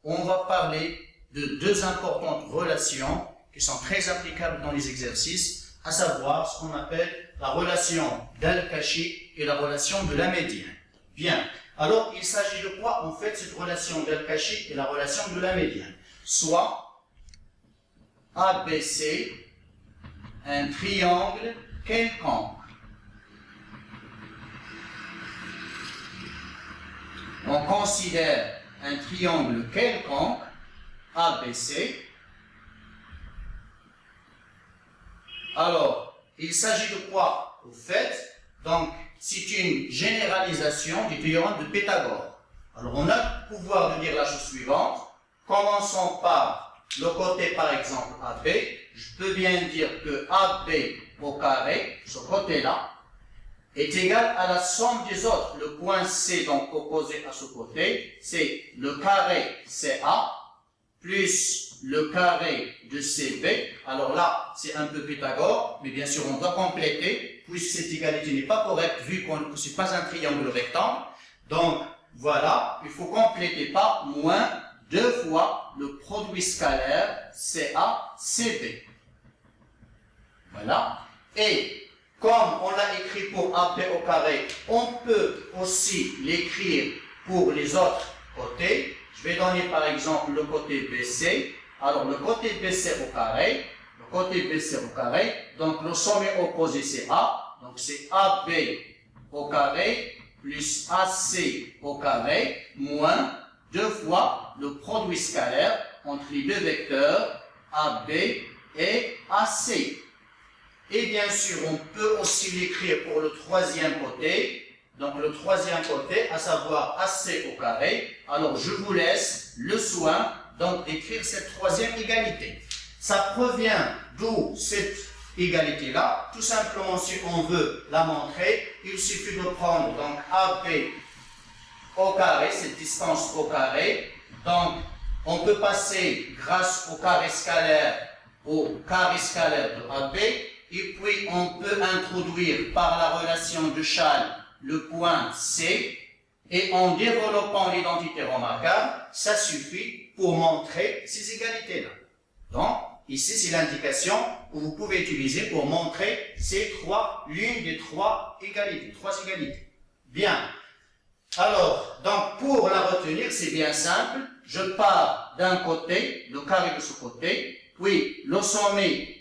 on va parler de deux importantes relations qui sont très applicables dans les exercices, à savoir ce qu'on appelle la relation d'Al-Kashi et la relation de la médiane. Bien, alors il s'agit de quoi en fait cette relation d'Al-Kashi et la relation de la médiane? Soit ABC, un triangle quelconque. On considère un triangle quelconque, ABC. Alors, il s'agit de quoi au fait? Donc, c'est une généralisation du théorème de Pythagore. Alors, on a le pouvoir de dire la chose suivante. Commençons par le côté, par exemple, AB. Je peux bien dire que AB au carré, ce côté-là, est égal à la somme des autres. Le point C, donc opposé à ce côté, c'est le carré CA plus le carré de CB. Alors là, c'est un peu Pythagore, mais bien sûr, on doit compléter, puisque cette égalité n'est pas correcte, vu que ce n'est pas un triangle rectangle. Donc, voilà, il faut compléter par moins 2 fois le produit scalaire CA-CB. Voilà. Et comme on l'a écrit pour AB au carré, on peut aussi l'écrire pour les autres côtés. Je vais donner par exemple le côté BC. Alors le côté BC au carré, donc le sommet opposé c'est A, donc c'est AB au carré plus AC au carré moins 2 fois le produit scalaire entre les deux vecteurs AB et AC. Et bien sûr, on peut aussi l'écrire pour le troisième côté. Donc le troisième côté, à savoir AC au carré. Alors je vous laisse le soin donc d'écrire cette troisième égalité. Ça provient d'où cette égalité-là? Tout simplement, si on veut la montrer, il suffit de prendre donc AB au carré, cette distance au carré. Donc on peut passer grâce au carré scalaire de AB. Et puis, on peut introduire par la relation de Chasles le point C. Et en développant l'identité remarquable, ça suffit pour montrer ces égalités-là. Donc, ici, c'est l'indication que vous pouvez utiliser pour montrer l'une des trois égalités. Bien. Alors, donc, pour la retenir, c'est bien simple. Je pars d'un côté, le carré de ce côté, puis le sommet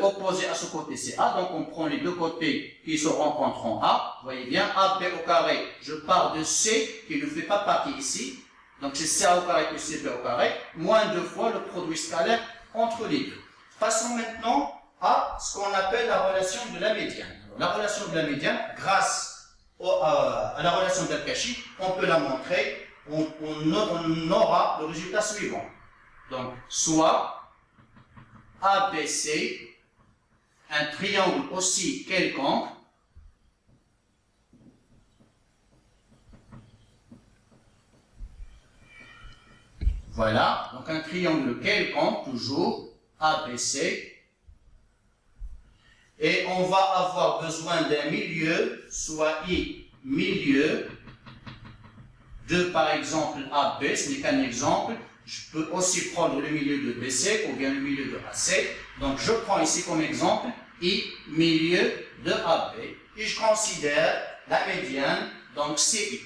opposé à ce côté c'est A, donc on prend les deux côtés qui se rencontrent en A, vous voyez bien, AB au carré, je pars de C qui ne fait pas partie ici, donc c'est CA au carré plus CB au carré, moins 2 fois le produit scalaire entre les deux. Passons maintenant à ce qu'on appelle la relation de la médiane. Alors, la relation de la médiane, grâce à la relation d'Al-Kashi, on peut la montrer, on aura le résultat suivant. Donc, soit ABC, un triangle aussi quelconque, voilà, donc un triangle quelconque, toujours, ABC, et on va avoir besoin d'un milieu, soit I, milieu, de par exemple AB, ce n'est qu'un exemple. Je peux aussi prendre le milieu de BC ou bien le milieu de AC. Donc, je prends ici comme exemple I, milieu de AB. Et je considère la médiane, donc CI.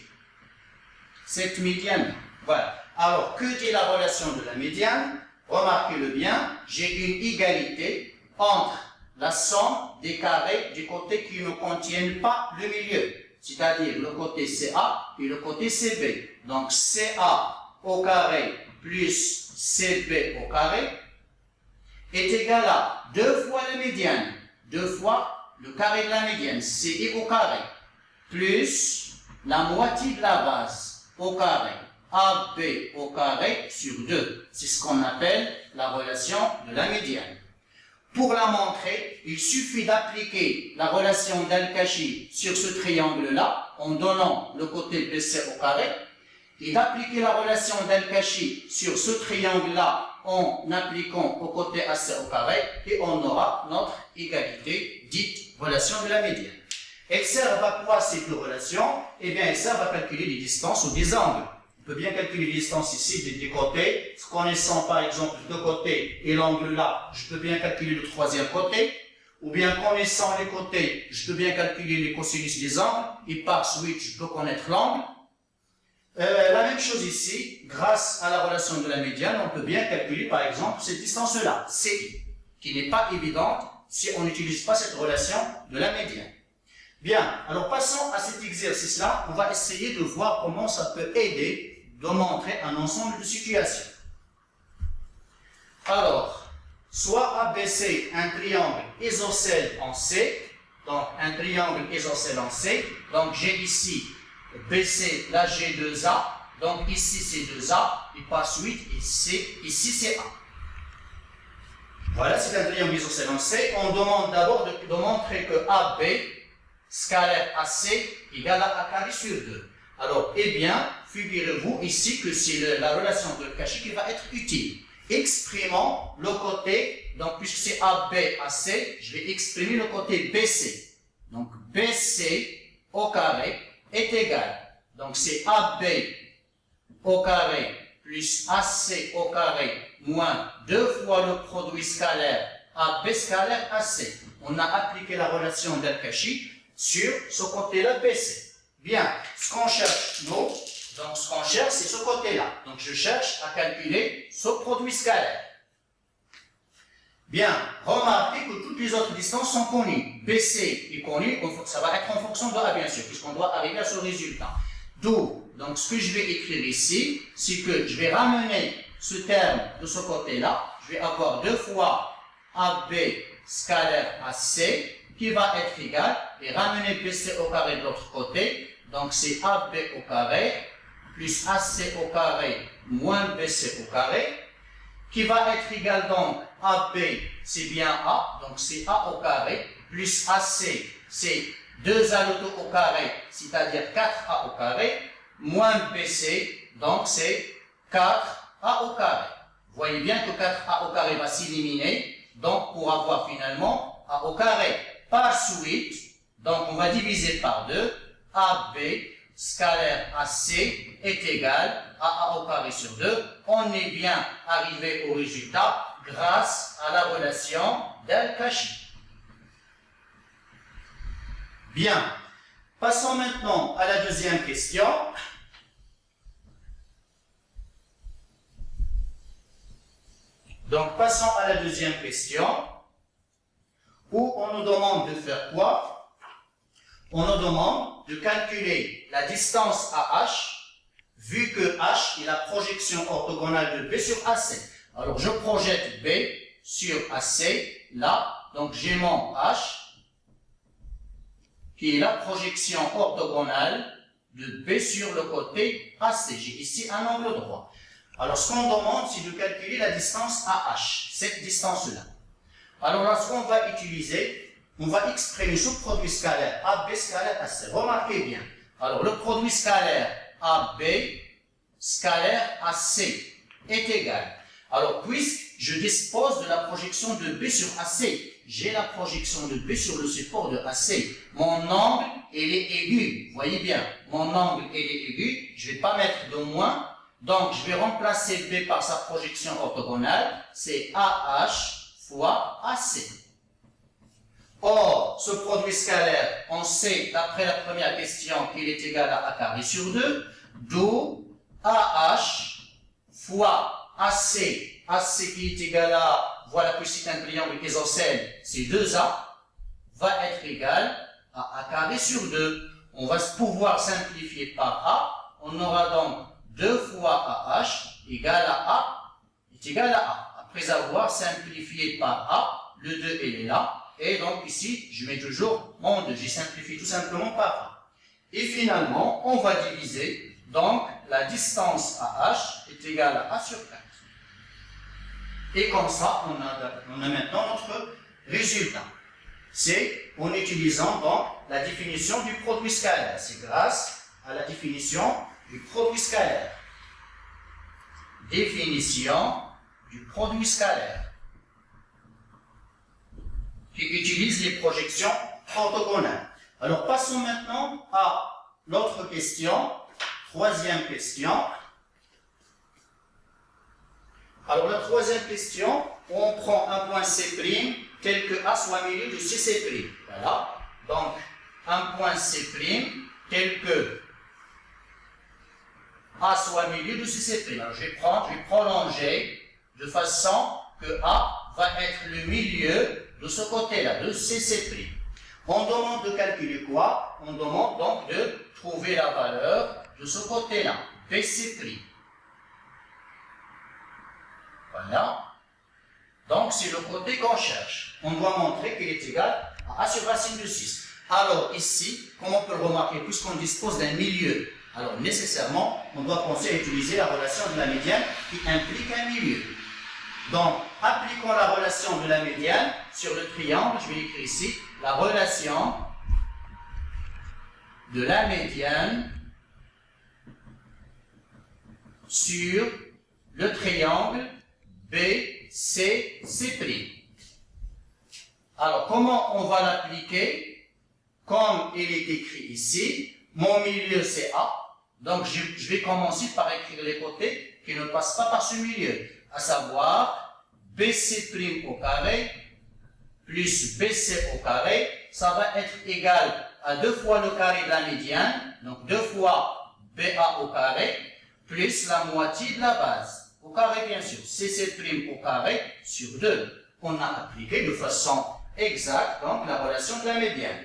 Cette médiane, voilà. Alors, que dit la relation de la médiane? Remarquez-le bien, j'ai une égalité entre la somme des carrés du côté qui ne contiennent pas le milieu. C'est-à-dire le côté CA et le côté CB. Donc, CA au carré plus CB au carré est égal à 2 fois la médiane, 2 fois le carré de la médiane, CI au carré, plus la moitié de la base au carré, AB au carré sur 2. C'est ce qu'on appelle la relation de la médiane. Pour la montrer, il suffit d'appliquer la relation d'Al-Kashi sur ce triangle-là, en donnant le côté BC au carré, et d'appliquer la relation d'Al-Kashi sur ce triangle-là en appliquant au côté AC au carré, et on aura notre égalité dite relation de la médiane. Elles servent à quoi ces deux relations? Eh bien, elles servent à calculer les distances ou des angles. On peut bien calculer les distances ici des côtés. Connaissant par exemple deux côtés et l'angle là, je peux bien calculer le troisième côté. Ou bien connaissant les côtés, je peux bien calculer les cosinus des angles. Et par suite, je peux connaître l'angle. La même chose ici, grâce à la relation de la médiane, on peut bien calculer par exemple cette distance-là, CI, qui n'est pas évidente si on n'utilise pas cette relation de la médiane. Bien, alors passons à cet exercice-là. On va essayer de voir comment ça peut aider de montrer un ensemble de situations. Alors, soit ABC, un triangle isocèle en C, donc un triangle isocèle en C, donc j'ai ici BC, là j'ai 2A, donc ici c'est 2A, et par suite ici c'est A. Voilà, c'est un triangle isocèle en C. On demande d'abord de montrer que AB, scalaire AC, égale à A carré sur 2. Alors, eh bien, figurez-vous ici que c'est la relation de Cauchy qui va être utile. Exprimons le côté, donc puisque c'est AB, AC, je vais exprimer le côté BC. Donc, BC au carré est égal. Donc, c'est AB au carré plus AC au carré moins 2 fois le produit scalaire AB scalaire AC. On a appliqué la relation d'Al-Cauchy sur ce côté-là BC. Bien, ce qu'on cherche, nous, donc ce qu'on cherche, c'est ce côté-là. Donc je cherche à calculer ce produit scalaire. Bien, remarquez que toutes les autres distances sont connues. BC est connu, ça va être en fonction de A bien sûr, puisqu'on doit arriver à ce résultat. D'où, donc ce que je vais écrire ici, c'est que je vais ramener ce terme de ce côté-là. Je vais avoir 2 fois AB scalaire AC qui va être égal, et ramener BC au carré de l'autre côté. Donc c'est AB au carré plus AC au carré moins BC au carré, qui va être égal donc AB, c'est bien A, donc c'est A au carré, plus AC, c'est 2A le tout au carré, c'est-à-dire 4A au carré, moins BC, donc c'est 4A au carré. Vous voyez bien que 4A au carré va s'éliminer, donc pour avoir finalement A au carré. Par suite, donc on va diviser par 2, AB scalaire AC est égal à A au carré sur 2. On est bien arrivé au résultat grâce à la relation d'Al-Cauchy. Bien, passons maintenant à la deuxième question. Donc passons à la deuxième question, où on nous demande de faire quoi? On nous demande de calculer la distance à H, vu que H est la projection orthogonale de B sur AC. Alors, je projette B sur AC, là, donc j'ai mon H, qui est la projection orthogonale de B sur le côté AC. J'ai ici un angle droit. Alors, ce qu'on demande, c'est de calculer la distance à H, cette distance-là. Alors là, ce qu'on va utiliser, on va exprimer ce produit scalaire AB scalaire AC. Remarquez bien. Alors, le produit scalaire AB scalaire AC est égal. Alors, puisque je dispose de la projection de B sur AC, j'ai la projection de B sur le support de AC. Mon angle, il est aigu. Vous voyez bien, mon angle, il est aigu. Je ne vais pas mettre de moins. Donc, je vais remplacer B par sa projection orthogonale. C'est AH fois AC. Or, ce produit scalaire, on sait, d'après la première question, qu'il est égal à A carré sur 2, d'où AH fois AC, AC qui est égal à, voilà que c'est un triangle isocèle, c'est 2A, va être égal à A carré sur 2. On va pouvoir simplifier par A, on aura donc 2 fois AH égale à A, est égal à A. Après avoir simplifié par A, le 2 il est là. Et donc ici, je mets toujours mon 2. J'ai simplifié tout simplement par A. Et finalement, on va diviser. Donc, la distance à H est égale à A sur 4. Et comme ça, on a maintenant notre résultat. C'est en utilisant donc la définition du produit scalaire. C'est grâce à la définition du produit scalaire. Définition du produit scalaire, qui utilise les projections orthogonales. Alors, passons maintenant à l'autre question, troisième question. Alors la troisième question, on prend un point C', tel que A soit milieu de CC'. Voilà. Donc, un point C', tel que A soit milieu de CC'. Alors, je vais prolonger de façon que A va être le milieu de ce côté-là, de CC'. On demande de calculer quoi? On demande donc de trouver la valeur de ce côté-là, BC'. Voilà. Donc, c'est le côté qu'on cherche. On doit montrer qu'il est égal à A sur racine de 6. Alors, ici, comme on peut le remarquer, puisqu'on dispose d'un milieu, alors nécessairement, on doit penser à utiliser la relation de la médiane qui implique un milieu. Donc, appliquons la relation de la médiane sur le triangle. Je vais écrire ici la relation de la médiane sur le triangle BCC'. Alors, comment on va l'appliquer? Comme il est écrit ici, mon milieu c'est A. Donc, je vais commencer par écrire les côtés qui ne passent pas par ce milieu, à savoir BC' au carré plus BC au carré, ça va être égal à 2 fois le carré de la médiane, donc 2 fois BA au carré, plus la moitié de la base, au carré bien sûr, CC' au carré sur 2. On a appliqué de façon exacte donc la relation de la médiane.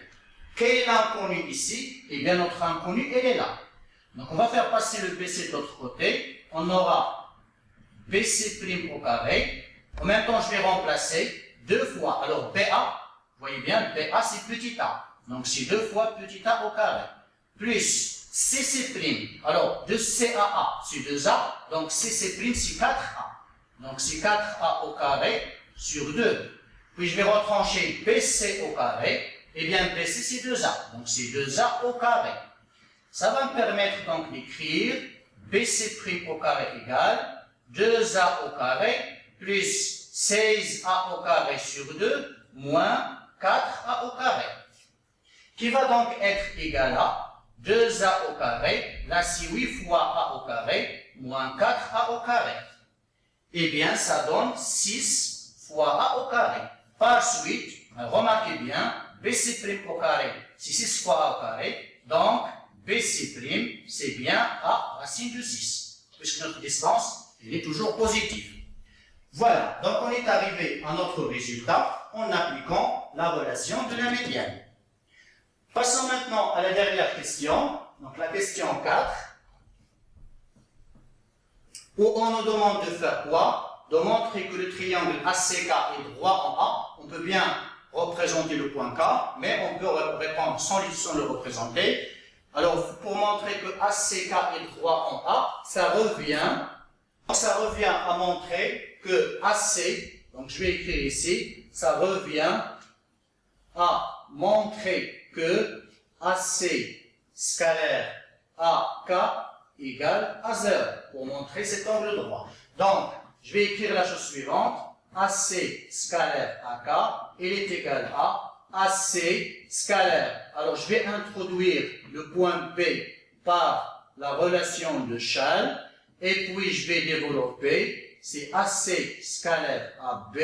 Quel est l'inconnu ici? Eh bien notre inconnu, elle est là. Donc on va faire passer le BC de l'autre côté, on aura BC' au carré, en même temps je vais remplacer 2 fois, alors BA, vous voyez bien, BA c'est petit a, donc c'est 2 fois petit a au carré, plus CC', alors de CAA c'est 2A, donc CC' c'est 4A, donc c'est 4A au carré sur 2, puis je vais retrancher BC au carré, et bien BC c'est 2A, donc c'est 2A au carré. Ça va me permettre donc d'écrire BC' au carré égale 2A au carré plus 16A au carré sur 2 moins 4A au carré, qui va donc être égal à 2A au carré, là c'est 8 fois A au carré, moins 4A au carré. Eh bien, ça donne 6 fois A au carré. Par suite, remarquez bien, BC' au carré, c'est 6 fois A au carré, donc BC', c'est bien A racine de 6, puisque notre distance, elle est toujours positive. Voilà, donc on est arrivé à notre résultat en appliquant la relation de la médiane. Passons maintenant à la dernière question, donc la question 4, où on nous demande de faire quoi? De montrer que le triangle ACK est droit en A. On peut bien représenter le point K, mais on peut répondre sans le représenter. Alors, pour montrer que ACK est droit en A, ça revient à montrer que AC, donc je vais écrire ici, ça revient à montrer que AC scalaire AK égale à 0, pour montrer cet angle droit. Donc, je vais écrire la chose suivante, AC scalaire AK, il est égal à AC scalaire. Alors, je vais introduire le point B par la relation de Schall, et puis je vais développer, c'est AC scalaire AB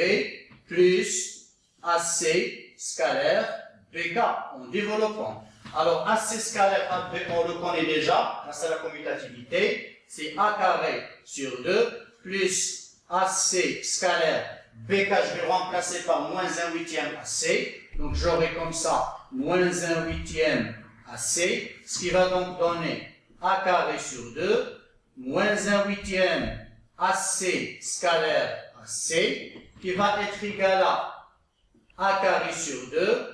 plus AC scalaire BK en développant. Alors, AC scalaire AB, on le connaît déjà, grâce à la commutativité, c'est A carré sur 2 plus AC scalaire BK, je vais remplacer par moins 1/8 AC. Donc, j'aurai comme ça moins 1/8 AC, ce qui va donc donner A carré sur 2, moins 1/8 AC scalaire AC, qui va être égal à A carré sur 2,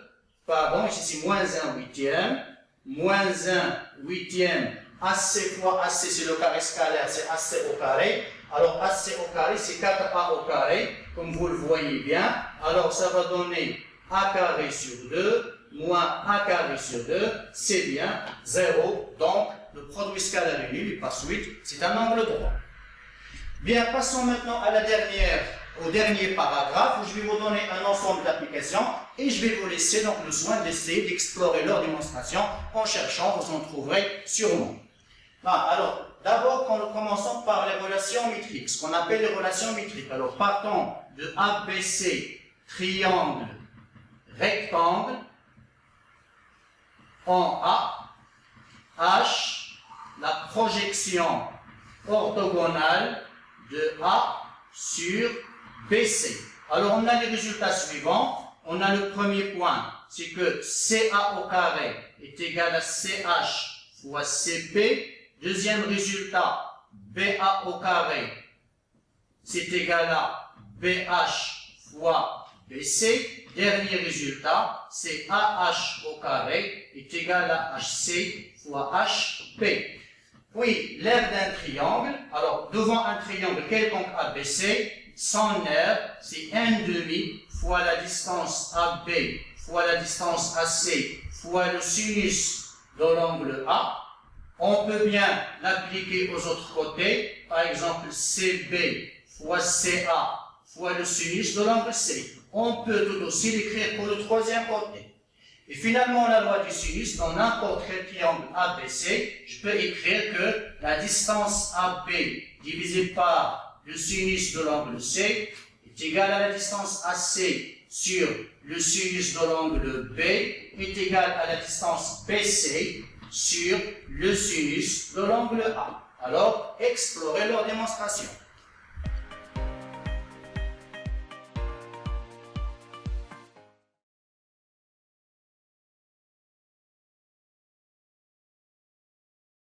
pardon, ici c'est moins 1/8, moins 1/8 AC fois AC, c'est le carré scalaire, c'est AC au carré. Alors AC au carré, c'est 4A au carré, comme vous le voyez bien. Alors ça va donner A carré sur 2, moins A carré sur 2, c'est bien 0. Donc, le produit scalaire est nul, et par suite, c'est un angle droit. Bien, passons maintenant à au dernier paragraphe, où je vais vous donner un ensemble d'applications, et je vais vous laisser donc le soin d'essayer d'explorer leur démonstration en cherchant, vous en trouverez sûrement. Alors, d'abord, commençons par les relations métriques, ce qu'on appelle les relations métriques. Alors, partons de ABC, triangle, rectangle, en A, H, la projection orthogonale de A sur BC. Alors, on a les résultats suivants. On a le premier point, c'est que CA au carré est égal à CH fois CP. Deuxième résultat, BA au carré, c'est égal à BH fois BC. Dernier résultat, c'est AH au carré est égal à HC fois HP. Oui, l'aire d'un triangle. Alors, devant un triangle quelconque ABC, son aire, c'est 1/2 fois la distance AB fois la distance AC fois le sinus de l'angle A. On peut bien l'appliquer aux autres côtés, par exemple CB fois CA fois le sinus de l'angle C. On peut tout aussi l'écrire pour le troisième côté. Et finalement, la loi du sinus, dans n'importe quel triangle ABC, je peux écrire que la distance AB divisée par le sinus de l'angle C est égale à la distance AC sur le sinus de l'angle B est égale à la distance BC sur le sinus de l'angle A. Alors, explorez leur démonstration.